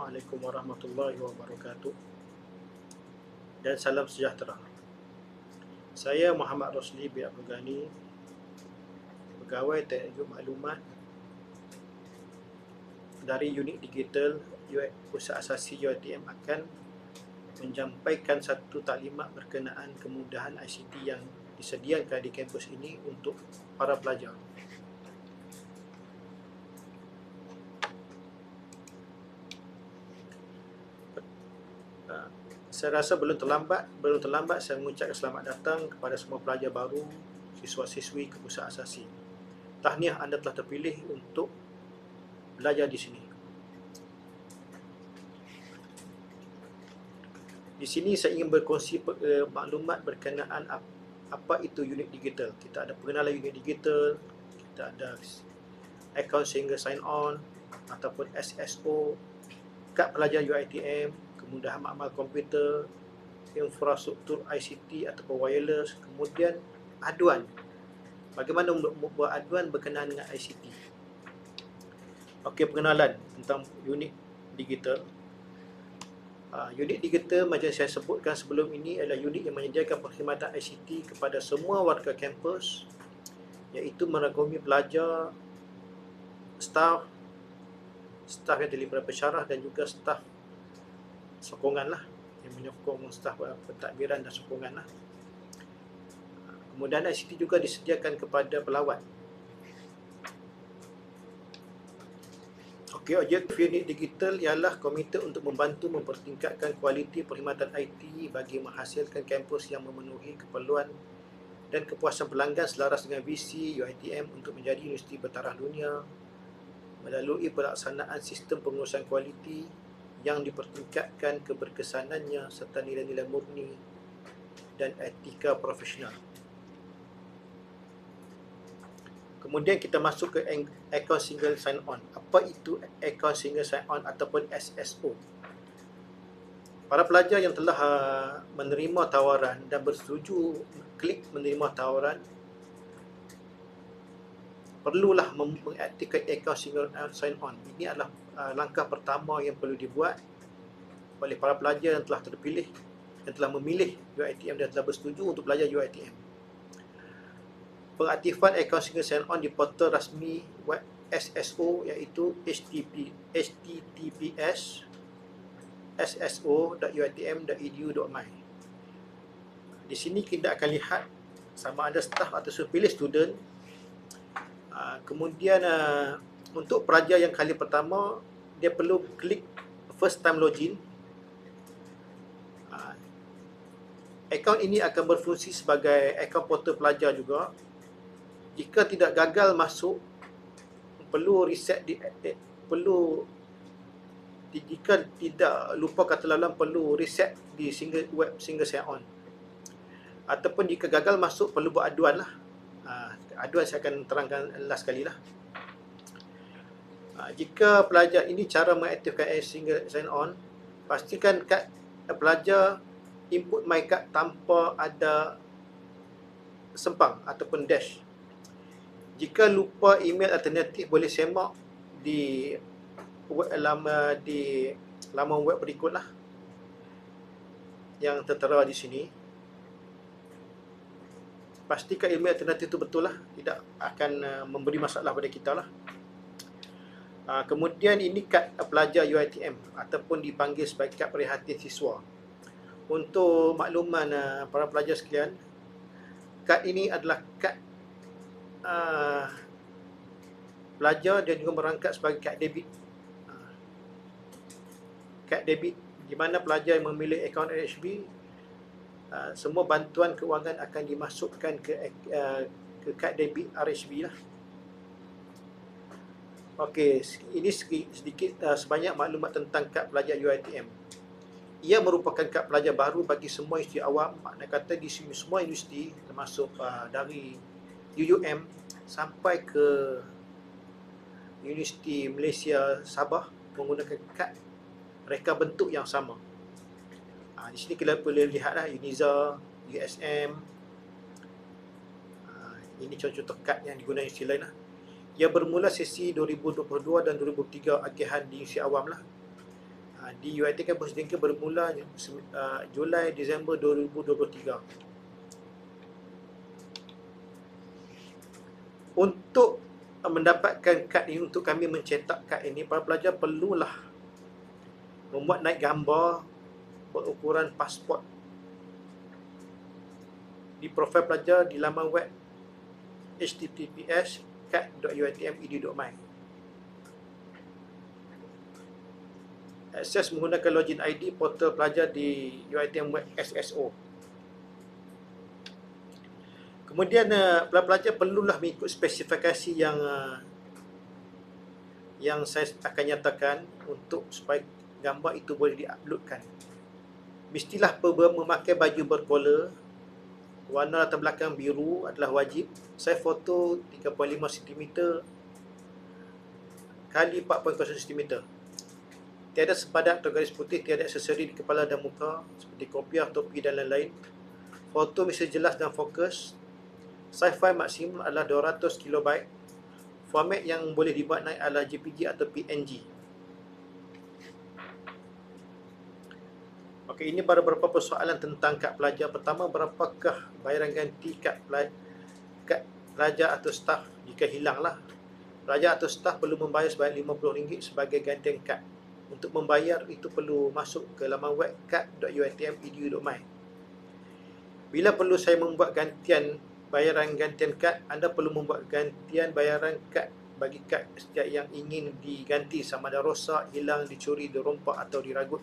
Assalamualaikum warahmatullahi wabarakatuh dan salam sejahtera. Saya Muhammad Rosli bin Abdul Ghani, pegawai teknologi maklumat dari unit digital Pusat Asasi UiTM akan menyampaikan satu taklimat berkenaan kemudahan ICT yang disediakan di kampus ini untuk para pelajar. Saya rasa belum terlambat saya mengucapkan selamat datang kepada semua pelajar baru, siswa-siswi ke Pusat Asasi. Tahniah, anda telah terpilih untuk belajar di sini. Di sini saya ingin berkongsi maklumat berkenaan apa itu unit digital. Kita ada pengenalan unit digital, kita ada account single sign on ataupun SSO, kad pelajar UiTM, kemudahan makmal komputer, infrastruktur ICT ataupun wireless, kemudian aduan. Bagaimana membuat aduan berkenaan dengan ICT. Okey, pengenalan tentang unit digital. Unit digital macam saya sebutkan sebelum ini adalah unit yang menyediakan perkhidmatan ICT kepada semua warga kampus, iaitu merangkumi pelajar, staf yang terlibat pensyarah dan juga staf sokongan lah, yang menyokong staf pentadbiran dan sokongan lah. Kemudian ICT juga disediakan kepada pelawat. Okey, objektif unit digital ialah komited untuk membantu mempertingkatkan kualiti perkhidmatan IT bagi menghasilkan kampus yang memenuhi keperluan dan kepuasan pelanggan selaras dengan visi UiTM untuk menjadi universiti bertaraf dunia melalui pelaksanaan sistem pengurusan kualiti yang dipertingkatkan keberkesanannya serta nilai-nilai murni dan etika profesional. Kemudian kita masuk ke account single sign on. Apa itu account single sign on ataupun SSO? Para pelajar yang telah menerima tawaran dan bersetuju klik menerima tawaran perlulah mengaktifkan account single sign on. Ini adalah langkah pertama yang perlu dibuat oleh para pelajar yang telah terpilih, yang telah memilih UiTM dan telah bersetuju untuk belajar UiTM. Pengaktifan akaun single sign on di portal rasmi web SSO iaitu https sso.uitm.edu.my. Di sini kita akan lihat sama ada staf atau pilih student. Kemudian untuk pelajar yang kali pertama, dia perlu klik first time login. Akaun ini akan berfungsi sebagai akaun portal pelajar juga. Jika tidak gagal masuk, perlu reset jika tidak lupa kata laluan, perlu reset di web single sign on. Ataupun jika gagal masuk, perlu buat aduan lah. Aduan saya akan terangkan last kali lah. Jika pelajar ini cara mengaktifkan single sign on, pastikan kad pelajar input my card tanpa ada sempang ataupun dash. Jika lupa email alternatif, boleh semak di laman web berikutlah yang tertera di sini. Pastikan email alternatif itu betul lah, tidak akan memberi masalah pada kita lah. Kemudian ini kad pelajar UiTM ataupun dipanggil sebagai kad prihatin siswa. Untuk makluman para pelajar sekalian, kad ini adalah kad pelajar dan juga merangkap sebagai kad debit. Kad debit di mana pelajar yang memilih akaun RHB, semua bantuan kewangan akan dimasukkan ke kad debit RHB lah. Okey, ini sedikit sebanyak maklumat tentang kad pelajar UiTM. Ia merupakan kad pelajar baru bagi semua universiti awam. Makna kata di semua universiti termasuk dari UUM sampai ke Universiti Malaysia Sabah menggunakan kad reka bentuk yang sama. Di sini kita boleh lihatlah Uniza, USM. Ini contoh-contoh kad yang digunakan universiti lain lah. Ia bermula sesi 2022 dan 2023 agihan di universiti awam lah. Di UiT Kampus Jengkel bermula Julai Disember 2023. Untuk mendapatkan kad ini, untuk kami mencetak kad ini, para pelajar perlulah membuat naik gambar berukuran pasport di profil pelajar di laman web https://kad.uitm.edu.my. Akses menggunakan login ID portal pelajar di UiTM Web SSO. Kemudian pelajar perlulah mengikut spesifikasi yang saya akan nyatakan untuk supaya gambar itu boleh diuploadkan. Mestilah memakai baju berkola, warna latar belakang biru adalah wajib. Saya foto 3.5 cm kali 4.0 cm. Tiada sepadan atau garis putih, tiada aksesori di kepala dan muka seperti kopiah, topi dan lain-lain. Foto mesti jelas dan fokus. Saiz file maksimum adalah 200 KB. Format yang boleh dibuat naik adalah JPG atau PNG. Okey, ini baru beberapa persoalan tentang kad pelajar. Pertama, berapakah bayaran ganti kad pelajar atau staf jika hilanglah? Pelajar atau staf perlu membayar sebanyak RM50 sebagai gantian kad. Untuk membayar itu perlu masuk ke laman web kad.uitm.edu.my. Bila perlu saya membuat bayaran gantian kad, anda perlu membuat gantian bayaran kad bagi kad setiap yang ingin diganti sama ada rosak, hilang, dicuri, dirompak atau diragut.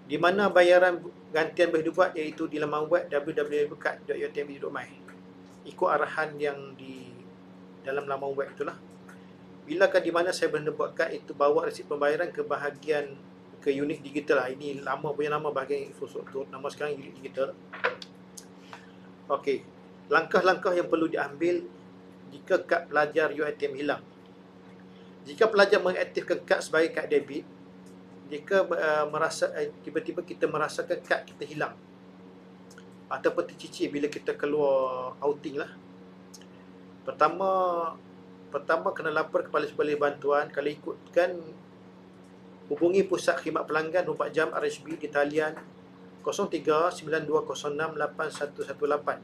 Di mana bayaran gantian boleh dibuat, iaitu di laman web www.kad.uitm.edu.my. Ikut arahan yang di dalam laman web itulah. Bilakah di mana saya boleh buat kad itu, bawa resip pembayaran ke bahagian ke unit digital. Ini lama punya nama bahagian infrastruktur, nama sekarang unit digital. Okey, langkah-langkah yang perlu diambil jika kad pelajar UiTM hilang. Jika pelajar mengaktifkan kad sebagai kad debit, jika tiba-tiba kita merasakan kad kita hilang ataupun tercicir bila kita keluar outing lah. Pertama kena lapor kepada sebalik bantuan. Kalau ikutkan, hubungi Pusat Khidmat Pelanggan 24 jam RSB di talian 03-9206-8118.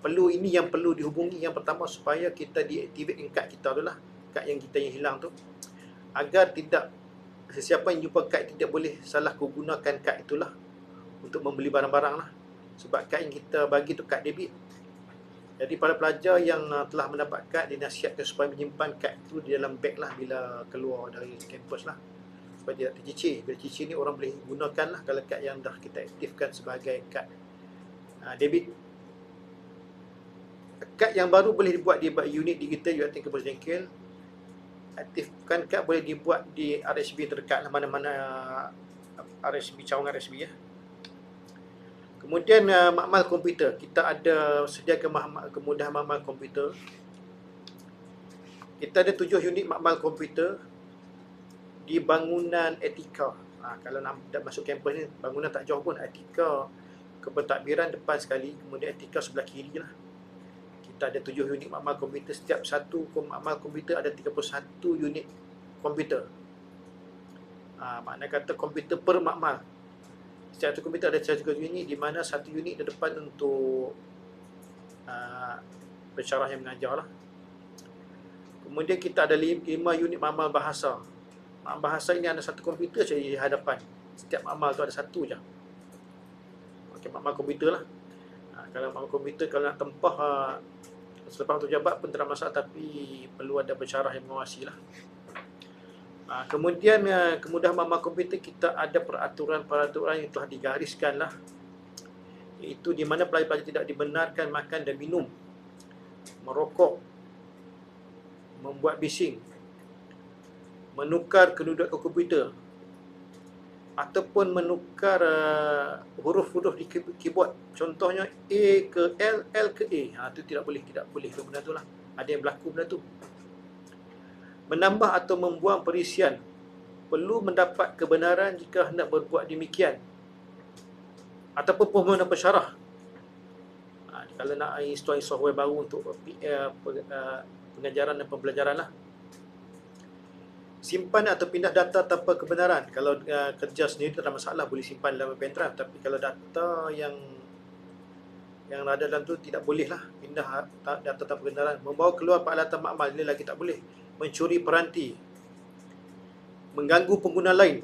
Ini yang perlu dihubungi yang pertama supaya kita deactivate kad kita tu lah, kad yang kita yang hilang tu, agar tidak sesiapa yang jumpa kad tidak boleh salah gunakan kad itulah untuk membeli barang-barang lah. Sebab kad yang kita bagi tu kad debit. Jadi para pelajar yang telah mendapat kad dinasihatkan supaya menyimpan kad itu di dalam beg lah bila keluar dari kampus lah, supaya tidak tercicir. Bila cicir ni orang boleh gunakan lah kalau kad yang dah kita aktifkan sebagai kad debit. Kad yang baru boleh dibuat di unit digital UiTM Kampus Jengkel. Aktifkan kad boleh dibuat di RSB terdekat lah, mana-mana RSB, cawangan RSB ya. Kemudian makmal komputer. Kita ada sediakan kemudahan makmal komputer. Kita ada 7 unit makmal komputer di bangunan Etika. Kalau nak masuk kampus ni, bangunan tak jauh pun. Etika Kebertakbiran depan sekali, kemudian Etika sebelah kiri lah. Kita ada 7 unit makmal komputer. Setiap satu makmal komputer ada 31 unit komputer. Makna kata komputer per makmal. Setiap satu komputer ada satu unit, di mana satu unit di depan untuk pensyarah yang mengajar lah. Kemudian kita ada 5 unit makmal bahasa. Makmal bahasa ini ada satu komputer saja di hadapan. Setiap makmal tu ada satu je. Okey, makmal komputer lah. Kalau makmal komputer, kalau nak tempah selepas waktu jabat pun tak ada masalah, tapi perlu ada pensyarah yang mengawasi lah. Kemudian kemudahan makmal komputer, kita ada peraturan-peraturan yang telah digariskan lah, iaitu di mana pelajar-pelajar tidak dibenarkan makan dan minum, merokok, membuat bising, menukar kedudukan komputer, ataupun menukar huruf-huruf di keyboard. Contohnya A ke L, L ke A. Itu tidak boleh benda tu lah. Ada yang berlaku benda tu. Menambah atau membuang perisian, perlu mendapat kebenaran jika hendak berbuat demikian, ataupun permohonan pensyarah. Kalau nak install software baru untuk pengajaran dan pembelajaran lah. simpan atau pindah data tanpa kebenaran. Kalau kerja sendiri tak ada masalah, boleh simpan dalam pendrive. Tapi kalau data yang ada dalam tu tidak boleh lah pindah data tanpa kebenaran. Membawa keluar peralatan makmal, ini lagi tak boleh. Mencuri peranti, mengganggu pengguna lain,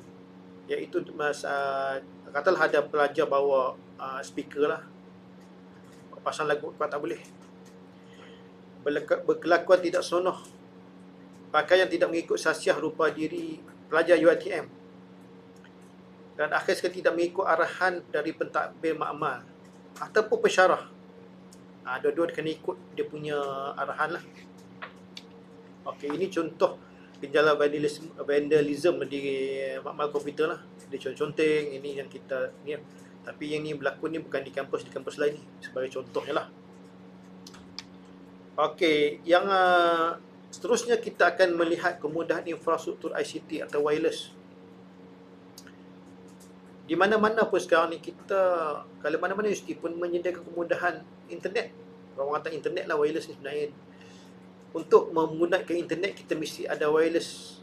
iaitu katalah ada pelajar bawa speaker lah, pasang lagu kuat, tak boleh. Berkelakuan tidak senonoh, pakaian tidak mengikut sasiah rupa diri pelajar UiTM, dan akhir sekali tidak mengikut arahan dari pentadbir makmal ataupun pensyarah. Dua-dua kena ikut dia punya arahan lah. Okey, ini contoh gejala vandalism di makmal komputer lah. Dia conteng, ini yang kita ni. Tapi yang ni berlaku ni bukan di kampus lain ni, sebagai contohnya lah. Okey, yang seterusnya kita akan melihat kemudahan infrastruktur ICT atau wireless. Di mana-mana pun sekarang ni kita, kalau mana-mana universiti pun menyediakan kemudahan internet. Orang kata internet lah, wireless ni sebenarnya. Untuk menggunakan internet kita mesti ada wireless,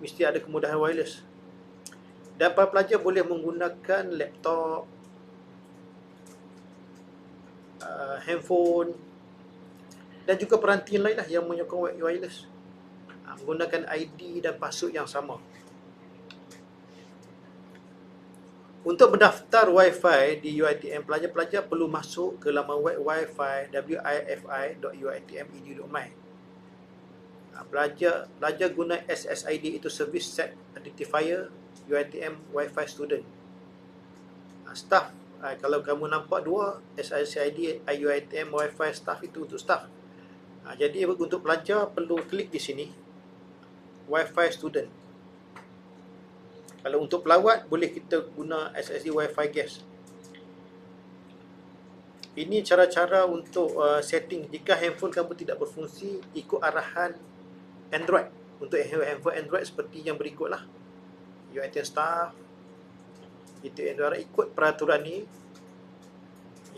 mesti ada kemudahan wireless. Dan para pelajar boleh menggunakan laptop, handphone dan juga peranti lain lah yang menyokong wireless, menggunakan ID dan password yang sama. Untuk mendaftar Wi-Fi di UiTM, pelajar-pelajar perlu masuk ke laman web wifi wifi.uitm.edu.my. Pelajar guna SSID, itu Service Set Identifier UiTM Wi-Fi Student. Staff, kalau kamu nampak dua SSID UiTM Wi-Fi Staff, itu untuk staff. Jadi untuk pelajar perlu klik di sini Wi-Fi Student. Kalau untuk pelawat boleh kita guna SSD Wi-Fi Guest. Ini cara-cara untuk setting jika handphone kamu tidak berfungsi ikut arahan Android. Untuk handphone Android seperti yang berikutlah. UiTM Staff, itu Android, ikut peraturan ni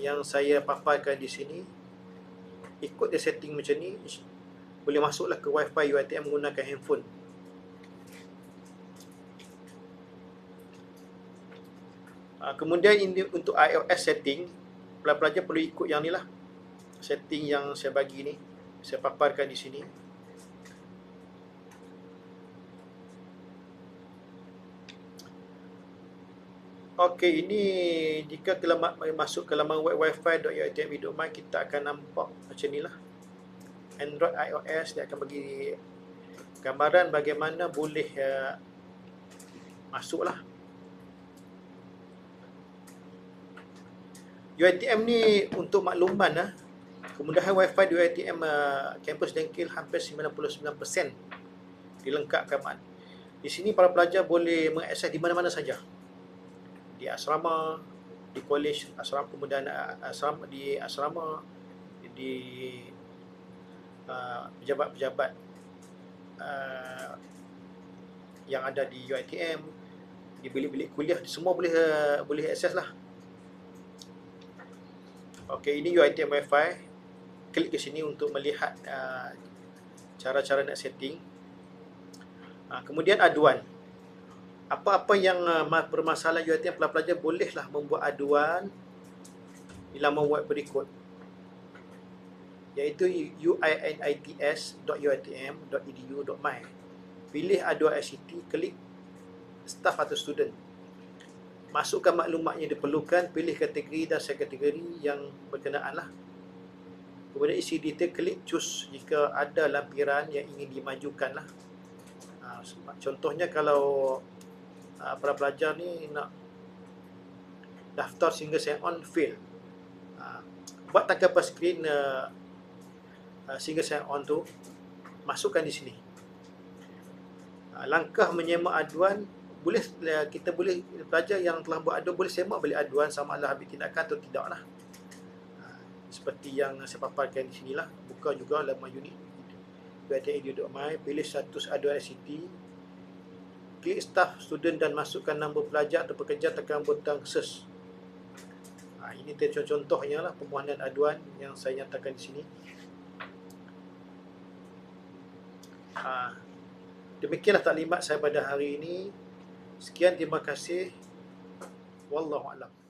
yang saya paparkan di sini. Ikut dia setting macam ni, boleh masuklah ke Wi-Fi UiTM menggunakan handphone. Kemudian ini untuk iOS setting, pelajar perlu ikut yang ni lah, setting yang saya bagi ni, saya paparkan di sini. Okey, ini jika masuk ke laman web wifi.uitm.my, kita akan nampak macam ni lah. Android, iOS, dia akan bagi gambaran bagaimana boleh masuk lah. UiTM ni untuk makluman lah, kemudahan Wi-Fi di UiTM kampus Dengkil hampir 99% dilengkapkan. Di sini para pelajar boleh mengakses di mana-mana saja. Di asrama, di kolej, asrama kemudahan asrama, di asrama, di pejabat-pejabat yang ada di UiTM, di bilik-bilik kuliah, semua boleh akses lah. Okey, ini UiTM Wi-Fi. Klik ke sini untuk melihat cara-cara nak setting. Kemudian aduan. Apa-apa yang bermasalah UiTM, pelajar bolehlah membuat aduan di laman web berikut, iaitu uinits.uitm.edu.my. Pilih aduan ICT, klik staff atau student. Masukkan maklumat yang diperlukan, pilih kategori dan subkategori yang berkenaan lah. Kemudian isi detail, klik choose jika ada lampiran yang ingin dimajukan lah. Contohnya kalau para pelajar ni nak daftar single sign-on fail, buat tangkapan skrin single sign-on tu, masukkan di sini. Langkah menyemak aduan, kita boleh, pelajar yang telah buat aduan boleh semak balik aduan sama ada habis tindakan atau tidak lah. Seperti yang saya paparkan di sinilah. Buka juga laman unit uitm.edu.my, pilih status aduan ICT, klik staff, student dan masukkan nombor pelajar atau pekerja, tekan butang search. Ini contohnya lah permohonan aduan yang saya nyatakan di sini. Demikianlah taklimat saya pada hari ini. Sekian, terima kasih. Wallahu a'lam.